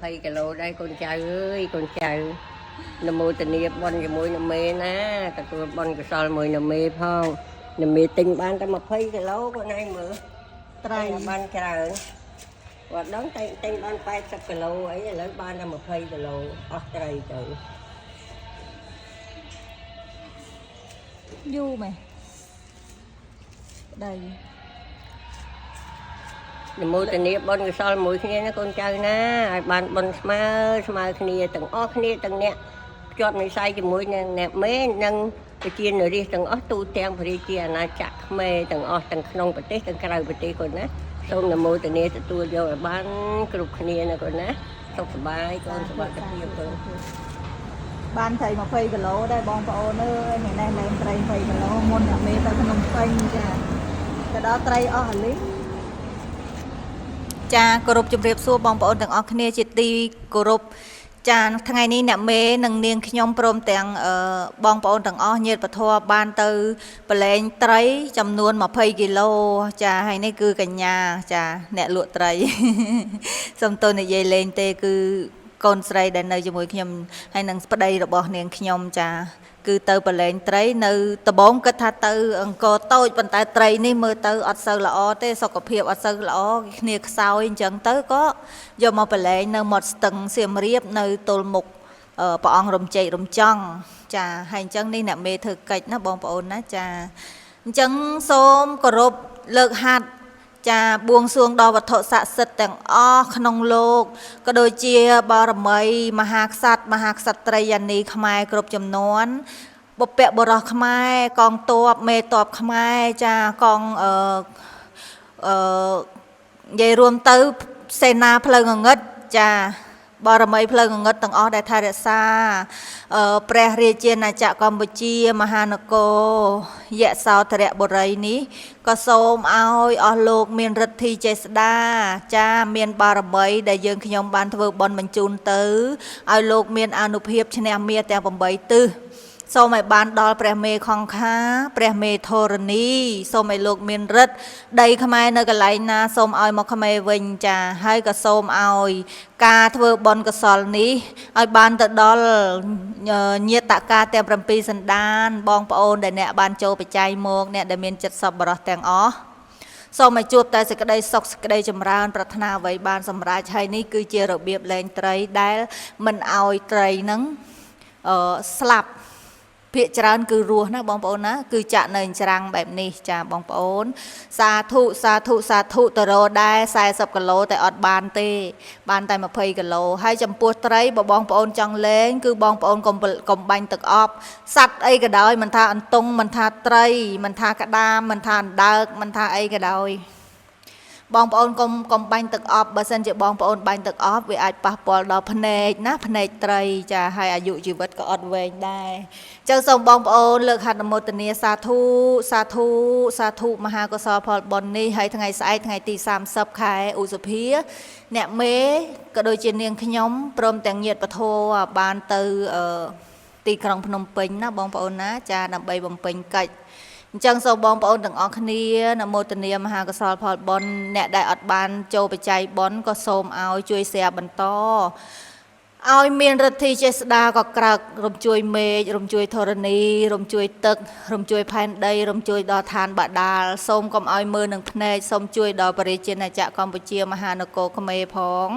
20 kg đây con trai ơi, con trai nằm mô tình nghiệp bon cho mùi nằm mê ná, cả tôi bon cái sol mùi nằm mê phong, nằm mê tinh ban ta 20 kg con này mở, đây là ban trời, và đón tinh ban 80 kg ấy là lấy ban là 20 kg, Australia trời. Du mày, đây. Mùi tình nghiệp bon cái sol mùi kia nó con trai ná, ban bon smile kia từng kia từng nè. Chọn mình sai cho mũi nè mấy nâng cái chiên rồi đi từng ớt tu trang phải chia là chặt mê từng ớt từng nông bát tết từng cày bát tết còn ná xong là mua từ nè từ vô là bán cục kia nè còn ná xong bài con cái kia con Ban thầy mà phây cái lỗ đây bong bò nữa ngày nay là em trai phây cái lỗ môn nhà mê ta không phây cha cái đó trai ở hả lý cha cổ chụp rệp xua bong bò từng ở kia chỉ ti cổចាថ្ងៃនេះអ្នកមេនឹងនាងខ្ញុំព្រមទាំងបងប្អូនទាំងអស់ញាតិពធបានទៅប្រឡែងត្រីចំនួន20 គីឡូចាហើយនេះគឺកញ្ញាចាអ្នកលក់ត្រីសំទោសនិយាយលេងទេគឺកូនស្រីដែលនៅជាមួយខ្ញុំហើយនឹងប្តីរបស់នាងខ្ញុំចាគឺទៅប្រឡែងត្រីនៅដំបងគិតថាទៅអង្គរតូចប៉ុន្តែត្រីនេះមើលទៅអត់សូវល្អទេសុខភាពអត់សូវល្អគ្នាខ្សោយអញ្ចឹងទៅក៏យកមកប្រឡែងនៅមាត់ស្ទឹងសៀមរាបនៅទល់មុខព្រះអង្គរំជែករំចង់ចាហើយអញ្ចឹងនេះអ្នកមេធ្វើកិច្ចណាបងប្អូនណាចាអញ្ចឹងសូមគោរពលើកហាត់ចាបួងសួងដល់វត្ថុស័ក្តិសិទ្ធិទាំងអស់ក្នុងលោកក៏ដូចជាបារមីមហាក្សត្រមហាក្សត្រីយានីខ្មែរគ្រប់ចំនួនបុព្វបុរសខ្មែរកងទ័ពមេទ័ពខ្មែរចាកងនិយាយរួមទៅសេនាផ្លូវងងឹតចាបារមីផ្លូវងងឹតទាំងអស់ដែលថែរក្សាព្រះរាជាណាចក្រកម្ពុជាមហានគរយសោធរបុរីនេះក៏សូមឲ្យអស់លោកមានឫទ្ធិចេស្តាចាមានបារមីដែលយើងខ្ញុំបានធ្វើបុណ្យបញ្ជូនទៅឲ្យលោកមានអានុភាពឈ្នះមារទាំង8ទិសសូមឲ្យបានដល់ព្រះមេខង្ខាព្រះមេធរណីសូមឲ្យលោកមានឫទ្ធិដីខ្មែរនៅកន្លែងណាសូមឲ្យមកខ្មែរវិញចាហើយក៏សូមឲ្យការធ្វើបុណ្យកុសលនេះឲ្យបានទៅដល់ញាតិកាទាំង7សន្តានបងប្អូនដែលអ្នកបានចូលបច្ច័យមកអ្នកដែលមានចិត្តសប្បុរសទាំងអស់សូមឲ្យជួបតែសេចក្តីសុខសេចក្តីចម្រើនប្រាថ្នាអ្វីបានសម្រេចហើយនេះគឺជារបៀបលែងត្រីដែលមិនឲ្យត្រីនឹងស្លាប់ភាគច្រើនគឺរស់ណាបងប្អូនណាគឺចាក់នៅច្រាំងបែបនេះចាបងប្អូនសាធុសាធុសាធុតរដែរ40គីឡូតែអត់បានទេបានតែ20គីឡូហើយចំពោះត្រីបើបងប្អូនចង់លេងគឺបងប្អូនកុំបាញ់ទឹកអប់សัตว์អីក៏ដោយមិនថាអន្ទង់មិនថាត្រីមិនថាក្តាមមិនថាអណ្ដើកមិនថាអីក៏ដោយបងប្អូនកុំបាញ់ទឹកអប់បើសិនជាបងប្អូនបាញ់ទឹកអប់វាអាចប៉ះពាល់ដល់ភ្នែកណាភ្នែកត្រីចាហើយអាយុជីវិតក៏អត់វែងដែរចឹងសូមបងប្អូនលើកហត្ថមោទនាសាធុសាធុសាធុមហាកុសលផលបុណ្យនេះហើយថ្ងៃស្អែកថ្ងៃទី30ខែឧសភាអ្នកមេក៏ដូចជានាងខ្ញុំព្រមទាំងញាតិពធបានទៅទីក្រុងភ្នំពេញណាបងប្អូនណាចាដើម្បីបំពេញកិច្ចអញ្ចឹងសូមបងប្អូនទាំងអស់គ្នានមោទនាមហាកុសលផលបុណ្យអ្នកដែលអត់បានចូលបច្ច័យបុណ្យក៏សូមឲ្យជួយ share បន្តឲ្យមានឫទ្ធិចេស្តាក៏ក្រើករំជួយមេឃរំជួយធរណីរំជួយទឹករំជួយផែនដីរំជួយដល់ឋានបដាលសូមកុំឲ្យមើលនឹងភ្នែកសូមជួយដល់ប្រជាជាតិណាចក្រកម្ពុជាមហានគរខ្មែរផង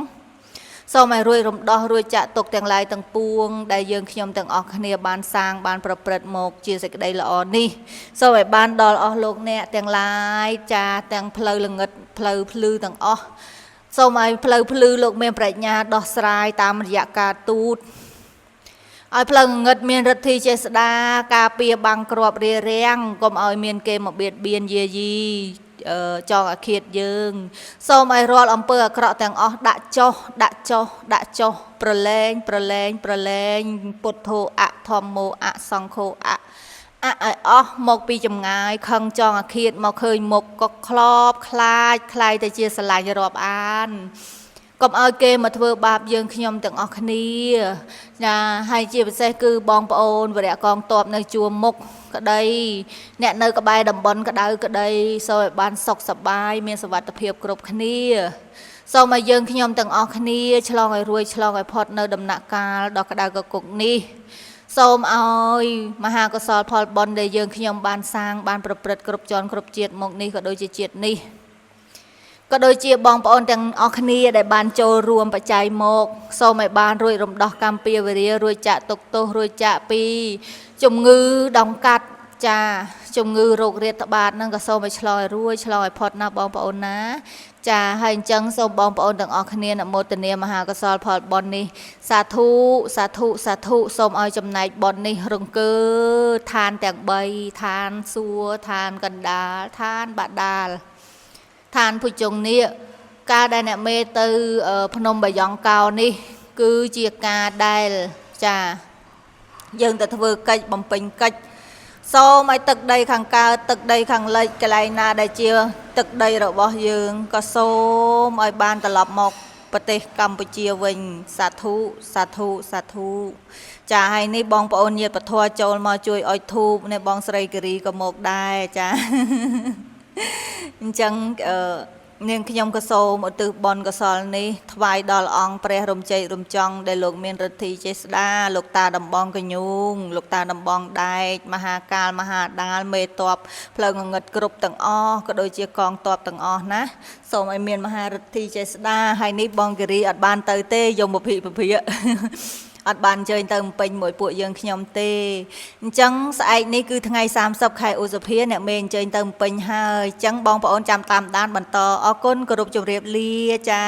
សូមឲ្យរួចរំដោះរួចចាក់ទុកទាំងឡាយទាំងពួងដែលយើងខ្ញុំទាំងអស់គ្នាបានសាងបានប្រព្រឹត្តមកជាសេចក្តីល្អនេះសូមឲ្យបានដល់អស់លោកអ្នកទាំងឡាយចាទាំងផ្លូវល្ងិតផ្លូវភ្លឺទាំងអស់សូមឲ្យផ្លូវភ្លឺលោកមានប្រាជ្ញាដោះស្រាយតាមរយៈការទូតឲ្យផ្លូវងងឹតមានឫទ្ធិចេស្តាការពារបាំងគ្រាប់រារាំងកុំឲ្យមានគេមកបៀតបៀនយាយីចងអាឃាតយើងសូមឲ្យរាល់អំពើអាក្រក់ទាំងអស់ដាក់ចុះប្រឡែងពុទ្ធោអធម្មោអសង្ឃោអឲ្យអស់មកពីចម្ងាយខឹងចងអាឃាតមកឃើញមុខក៏ខ្លាយទៅជាស្រឡាញ់រាប់អានកុំឲ្យគេមកធ្វើបាបយើងខ្ញុំទាំងអស់គ្នាណាហើយជាពិសេសគឺបងប្អូនវរៈកងទ័ពនៅជួរមុខក្តីអ្នកនៅក្បែរតំបន់ក្តៅក្តីសូមឲ្យបានសុខសប្បាយមានសុវត្ថិភាពគ្រប់គ្នា សូមឲ្យយើងខ្ញុំទាំងអស់គ្នាឆ្លងឲ្យរួចឆ្លងឲ្យផុតនៅដំណាក់កាលដ៏ក្តៅកគុកនេះសូមឲ្យមហាកុសលផលបុណ្យដែលយើងខ្ញុំបានសាងបានប្រព្រឹត្តគ្រប់ជាន់គ្រប់ជាតិមកនេះក៏ដូចជាជាតិនេះក៏ដូចជាបងប្អូនទាំងអស់គ្នាដែលបានចូលរួមបច្ច័យមកសូមឲ្យបានរួចរំដោះកម្មពៀវរារួចចាក់ទុកទោសរួចចាក់ពីជំងឺដង្កាត់ចាជំងឺរោគរាតត្បាតហ្នឹងក៏សូមឲ្យឆ្លងឲ្យរួចឆ្លងឲ្យផុតណាបងប្អូនណាចាហើយអញ្ចឹងសូមបងប្អូនទាំងអស់គ្នានមោទនាមហាកុសលផលបុណ្យនេះសាធុសាធុសាធុសូមឲ្យចំណែកបុណ្យនេះរង្គើឋានទាំង3ឋានសួគ៌ឋានកណ្ដាលឋានបដាលឋានភុជង្គនេះការដែលអ្នកមេទៅភ្នំបាយ័ងកោនេះគឺជាការដែលចាយើងទៅធ្វើកិច្ចបំពេញកិច្ចសូមឲ្យទឹកដីខាងកើតទឹកដីខាងលិចកន្លែងណាដែលជាទឹកដីរបស់យើងក៏សូមឲ្យបានត្រឡប់មកប្រទេសកម្ពុជាវិញសាធុសាធុសាធុចាហើយនេះបងប្អូនញាតិពធចូលមកជួយអុជធូបនេះបងស្រីគិរីក៏មកដែរចាអញ្ចឹងនាងខ្ញុំក៏សូមឧទ្ទិសបុណ្យកុសលនេះថ្វាយដល់អង្គព្រះរំជ័យរំចង់ដែលលោកមានឫទ្ធិចេស្តាលោកតាដំបងកញូងលោកតាដំបងដែកមហាកាលមហាដាលមេតបផ្លូវងងឹតគ្រប់ទាំងអស់ក៏ដូចជាកងទ័ពទាំងអស់ណាសូមឲ្យមានមហាឫទ្ធិចេស្តាហើយនេះបងគិរីអត់បានទៅទេយមភិអត់បានអញ្ជើញទៅពេញមួយពួកយើងខ្ញុំទេអញ្ចឹងស្អែកនេះគឺថ្ងៃ30ខែឧសភាអ្នកមេអញ្ជើញទៅពេញហើយអញ្ចឹងបងប្អូនចាំតាមដានបន្តអរគុណគោរពជម្រាបលាចា